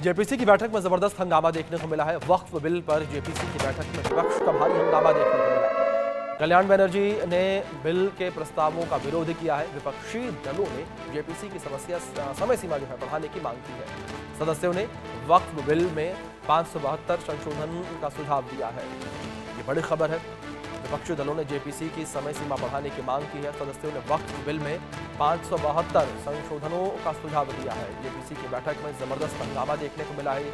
JPC की बैठक में जबरदस्त हंगामा देखने को मिला है। वक्फ बिल पर जेपीसी की बैठक में विपक्ष का भारी हंगामा देखने को मिला। कल्याण बनर्जी ने बिल के प्रस्तावों का विरोध किया है। विपक्षी दलों ने जेपीसी की समय सीमा जो है बढ़ाने की मांग की है। सदस्यों ने वक्फ बिल में 572 संशोधन का सुझाव दिया है। ये बड़ी खबर है। विपक्षी दलों ने जेपीसी की समय सीमा बढ़ाने की मांग की है। सदस्यों ने वक्फ बिल में 572 संशोधनों का सुझाव दिया है। जेपीसी की बैठक में जबरदस्त हंगामा देखने को मिला है।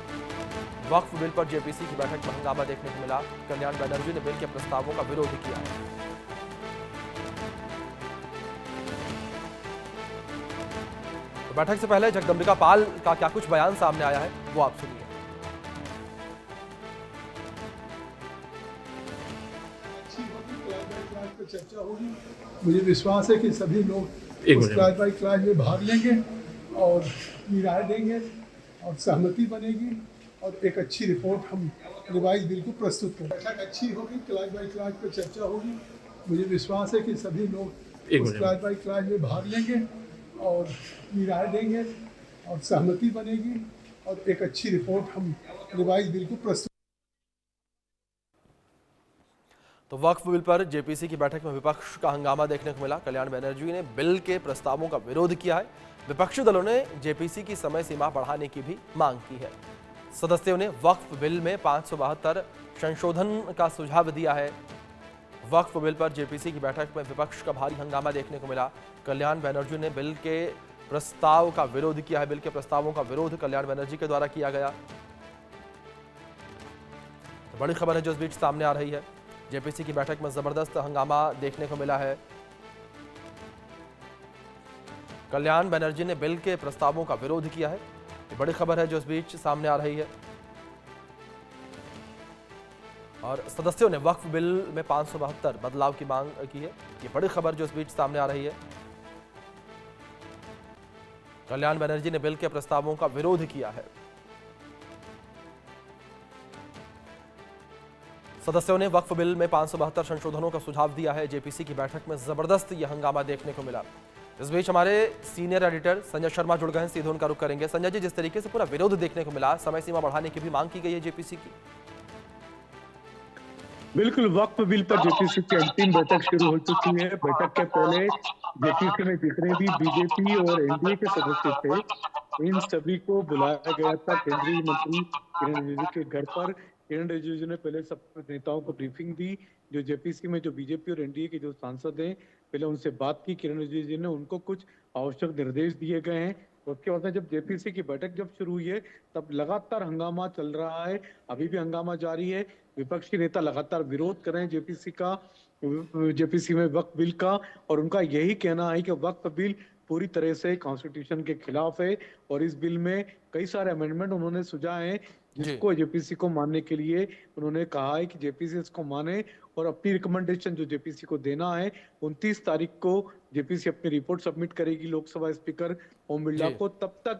वक्फ बिल पर जेपीसी की बैठक में हंगामा देखने को मिला। कल्याण बनर्जी ने बिल के प्रस्तावों का विरोध किया है। तो बैठक से पहले जगदम्बिका पाल का क्या कुछ बयान सामने आया है, वो आप सुनिए। चर्चा होगी। मुझे विश्वास है कि सभी लोग उस क्लास बाई क्लास में भाग लेंगे और राय देंगे और सहमति बनेगी और एक अच्छी रिपोर्ट हम रिवाइज बिल को प्रस्तुत करें। बैठक अच्छी होगी, क्लास बाई क्लास पर चर्चा होगी। मुझे विश्वास है कि सभी लोग उस क्लास बाई क्लास में भाग लेंगे और राय देंगे और सहमति बनेगी और एक अच्छी रिपोर्ट हम रिवाइज बिल को प्रस्तुत। तो वक्फ बिल पर जेपीसी की बैठक में विपक्ष का हंगामा देखने को मिला। कल्याण बनर्जी ने बिल के प्रस्तावों का विरोध किया है। विपक्षी दलों ने जेपीसी की समय सीमा बढ़ाने की भी मांग की है। सदस्यों ने वक्फ बिल में 572 संशोधन का सुझाव दिया है। वक्फ बिल पर जेपीसी की बैठक में विपक्ष का भारी हंगामा देखने को मिला। कल्याण बनर्जी ने बिल के प्रस्ताव का विरोध किया है। बिल के प्रस्तावों का विरोध कल्याण बनर्जी के द्वारा किया गया। बड़ी खबर है जो इस बीच सामने आ रही है। जेपीसी की बैठक में जबरदस्त हंगामा देखने को मिला है। कल्याण बनर्जी ने बिल के प्रस्तावों का विरोध किया है। ये बड़ी खबर है जो इस बीच सामने आ रही है। और सदस्यों ने वक्फ बिल में 572 बदलाव की मांग की है। ये बड़ी खबर जो इस बीच सामने आ रही है। कल्याण बनर्जी ने बिल के प्रस्तावों का विरोध किया है। सदस्यों ने वक्फ बिल में 572 संशोधनों का सुझाव दिया है। जेपीसी की बैठक में जबरदस्त यह हंगामा देखने को मिला। इस बीच हमारे सीनियर एडिटर संजय शर्मा जुड़ गए हैं, सीधे उनका रुख करेंगे। संजय जी, जिस तरीके से पूरा विरोध देखने को मिला, समय सीमा बढ़ाने की भी मांग की गई है जेपीसी की। बिल्कुल, वक्फ बिल पर जेपीसी की अंतिम बैठक शुरू हो चुकी है। बैठक के पहले जेपीसी में जितने भी बीजेपी और एनडीए के सदस्य थे, इन सभी को बुलाया गया था केंद्रीय मंत्री किरण रिजिजू के घर पर। किरण रिजिजू ने पहले सब नेताओं को ब्रीफिंग दी। जो जेपीसी में जो बीजेपी और एनडीए के जो सांसद हैं, पहले उनसे बात की किरण रिजिजू ने, उनको कुछ आवश्यक निर्देश दिए गए हैं। उसके बाद जब जेपीसी की बैठक जब शुरू हुई है, तब लगातार हंगामा चल रहा है। अभी भी हंगामा जारी है। विपक्षी नेता लगातार विरोध कर रहे हैं जेपीसी में वक्फ बिल का, और उनका यही कहना है कि वक्फ बिल पूरी तरह से कॉन्स्टिट्यूशन के खिलाफ है और इस बिल में कई सारे अमेंडमेंट उन्होंने सुझाए हैं, जिसको जेपीसी को मानने के लिए उन्होंने कहा है कि जेपीसी इसको माने और अपनी रिकमेंडेशन जो जेपीसी को देना है, 29 तारीख को जेपीसी अपनी रिपोर्ट सबमिट करेगी लोकसभा स्पीकर ओम बिरला को। तब तक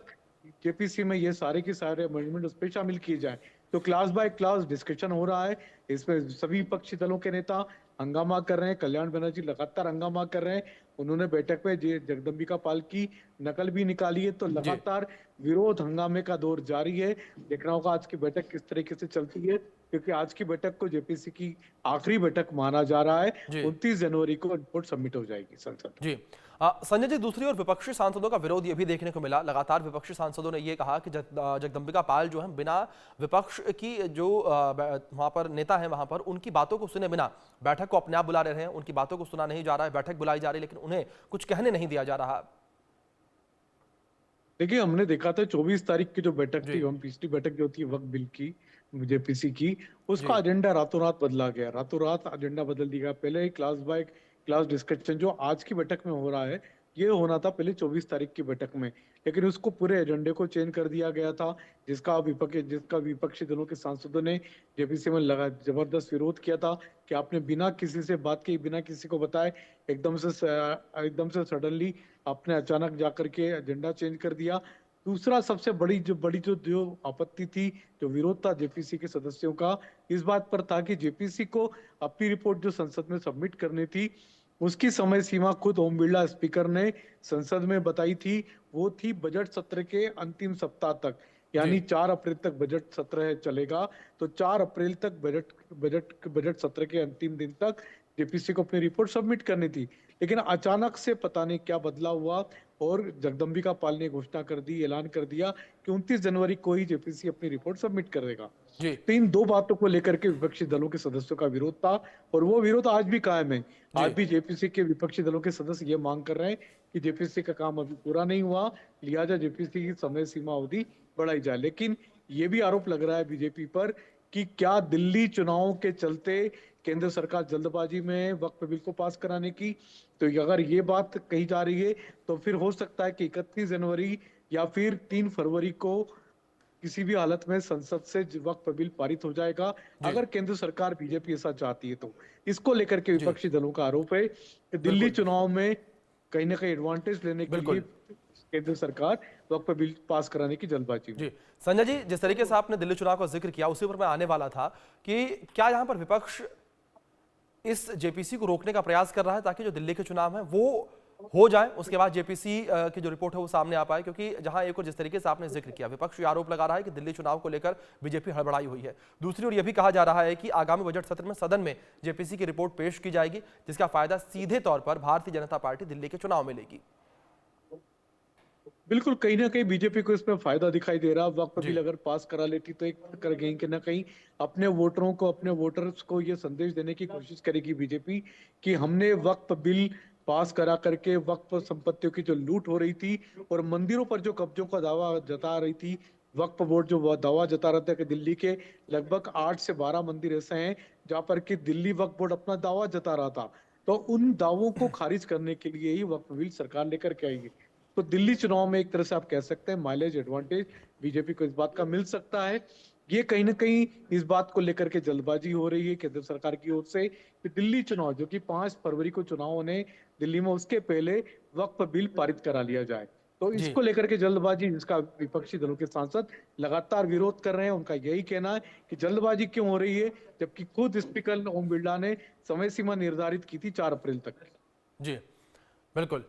जेपीसी में ये सारे के सारे अमेंडमेंट उस पर शामिल किए जाए। तो क्लास बाय क्लास डिस्कशन हो रहा है। इसमें सभी विपक्षी दलों के नेता हंगामा कर रहे हैं। कल्याण बनर्जी लगातार हंगामा कर रहे हैं। उन्होंने बैठक में जगदम्बिका पाल की नकल भी निकाली है। तो लगातार विरोध हंगामे का दौर जारी है। देखना होगा आज की बैठक किस तरीके से चलती है, क्योंकि आज की बैठक को जेपीसी की आखिरी बैठक माना जा रहा है। 29 जनवरी को रिपोर्ट सबमिट हो जाएगी संसद में। संजय जी, दूसरी ओर विपक्षी सांसदों का विरोध ये भी देखने को मिला। लगातार विपक्षी सांसदों ने ये कहा कि जगदम्बिका पाल जो है बिना विपक्ष की जो वहां पर नेता है, वहां पर उनकी बातों को सुने बिना बैठक को अपने आप बुला रहे हैं। उनकी बातों को सुना नहीं जा रहा है। बैठक बुलाई जा रही है लेकिन उन्हें कुछ कहने नहीं दिया जा रहा। देखिए, हमने देखा था 24 तारीख की जो बैठक थी, हम पिछली बैठक जो थी वक्फ बिल की जेपीसी की, उसका एजेंडा रातों रात बदला गया। रातों रात एजेंडा बदल दिया गया। पहले क्लास बाय क्लास डिस्कशन जो आज की बैठक में हो रहा है, ये होना था पहले 24 तारीख की बैठक में, लेकिन उसको पूरे एजेंडे को चेंज कर दिया गया था, जिसका विपक्षी दलों के सांसदों ने जेपीसी में जबरदस्त विरोध किया था कि आपने बिना किसी से बात की, बिना किसी को बताए एकदम से सडनली आपने अचानक जाकर के एजेंडा चेंज कर दिया। दूसरा सबसे बड़ी जो आपत्ति थी, जो विरोध था जेपीसी के सदस्यों का, इस बात पर था कि जेपीसी को अपनी रिपोर्ट जो संसद में सबमिट करनी थी, उसकी समय सीमा खुद ओम बिरला स्पीकर ने संसद में बताई थी। वो थी बजट सत्र के अंतिम सप्ताह तक। यानी 4 अप्रैल तक बजट सत्र चलेगा। तो 4 अप्रैल तक बजट सत्र के अंतिम दिन तक जेपीसी को अपनी रिपोर्ट सबमिट करनी थी, लेकिन अचानक से पता नहीं क्या बदला हुआ और जगदम्बिका पाल ने घोषणा कर दी, ऐलान कर दिया कि 29 जनवरी को ही जेपीसी अपनी रिपोर्ट सबमिट करेगा। जी तो इन दो बातों को लेकर के विपक्षी दलों के सदस्यों का विरोध था और वो विरोध आज भी कायम है। आज भी जेपीसी के विपक्षी दलों के सदस्य ये मांग कर रहे हैं कि जेपीसी का काम अभी पूरा नहीं हुआ, लिहाजा जेपीसी की समय सीमा अवधि बढ़ाई जाए। लेकिन ये भी आरोप लग रहा है बीजेपी पर कि क्या दिल्ली चुनाव के चलते केंद्र सरकार जल्दबाजी में वक्फ बिल को पास कराने की, तो अगर ये बात कही जा रही है तो फिर हो सकता है कि 31 जनवरी या फिर 3 फरवरी को किसी भी हालत में संसद से वक्फ बिल पारित हो जाएगा, अगर केंद्र सरकार बीजेपी ऐसा चाहती है तो। इसको लेकर के विपक्षी दलों का आरोप है कि दिल्ली चुनाव में कहीं ना कहीं एडवांटेज लेने के लिए केंद्र सरकार वक्फ बिल पास कराने की जल्दबाजी में। जी संजय जी, जिस तरीके से आपने दिल्ली चुनाव का जिक्र किया उसी पर मैं आने वाला था कि क्या यहाँ पर विपक्ष इस जेपीसी को रोकने का प्रयास कर रहा है ताकि जो दिल्ली के चुनाव है वो हो जाए, उसके बाद जेपीसी की जो रिपोर्ट है वो सामने आ पाए? क्योंकि जहां एक और जिस तरीके से आपने जिक्र किया, विपक्ष ये आरोप लगा रहा है कि दिल्ली चुनाव को लेकर बीजेपी हड़बड़ाई हुई है। दूसरी ओर यह भी कहा जा रहा है कि आगामी बजट सत्र में सदन में जेपीसी की रिपोर्ट पेश की जाएगी, जिसका फायदा सीधे तौर पर भारतीय जनता पार्टी दिल्ली के चुनाव में लेगी। बिल्कुल, कहीं ना कहीं बीजेपी को इसमें फायदा दिखाई दे रहा। वक्फ बिल अगर पास करा लेती तो एक कहीं ना कहीं अपने वोटरों को, अपने वोटर्स को ये संदेश देने की कोशिश करेगी बीजेपी कि हमने वक्फ बिल पास करा करके वक्फ संपत्तियों की जो लूट हो रही थी और मंदिरों पर जो कब्जों का दावा जता रही थी, वक्फ बोर्ड जो दावा जता रहा था कि दिल्ली के लगभग 8 से 12 मंदिर ऐसे हैं जहां पर कि दिल्ली वक्फ बोर्ड अपना दावा जता रहा था, तो उन दावों को खारिज करने के लिए ही वक्फ बिल सरकार लेकर के आई है। तो दिल्ली चुनाव में एक तरह से आप कह सकते हैं माइलेज एडवांटेज बीजेपी को इस बात का मिल सकता है। ये कहीं ना कहीं इस बात को लेकर के जल्दबाजी हो रही है केंद्र सरकार की ओर से कि दिल्ली चुनाव जो कि 5 फरवरी को चुनाव होने दिल्ली में, उसके पहले वक्फ बिल पारित करा लिया जाए। तो इसको लेकर के जल्दबाजी, जिसका विपक्षी दलों के सांसद लगातार विरोध कर रहे हैं, उनका यही कहना है कि जल्दबाजी क्यों हो रही है, जबकि खुद स्पीकर ओम बिरला ने समय सीमा निर्धारित की थी 4 अप्रैल तक। जी बिल्कुल।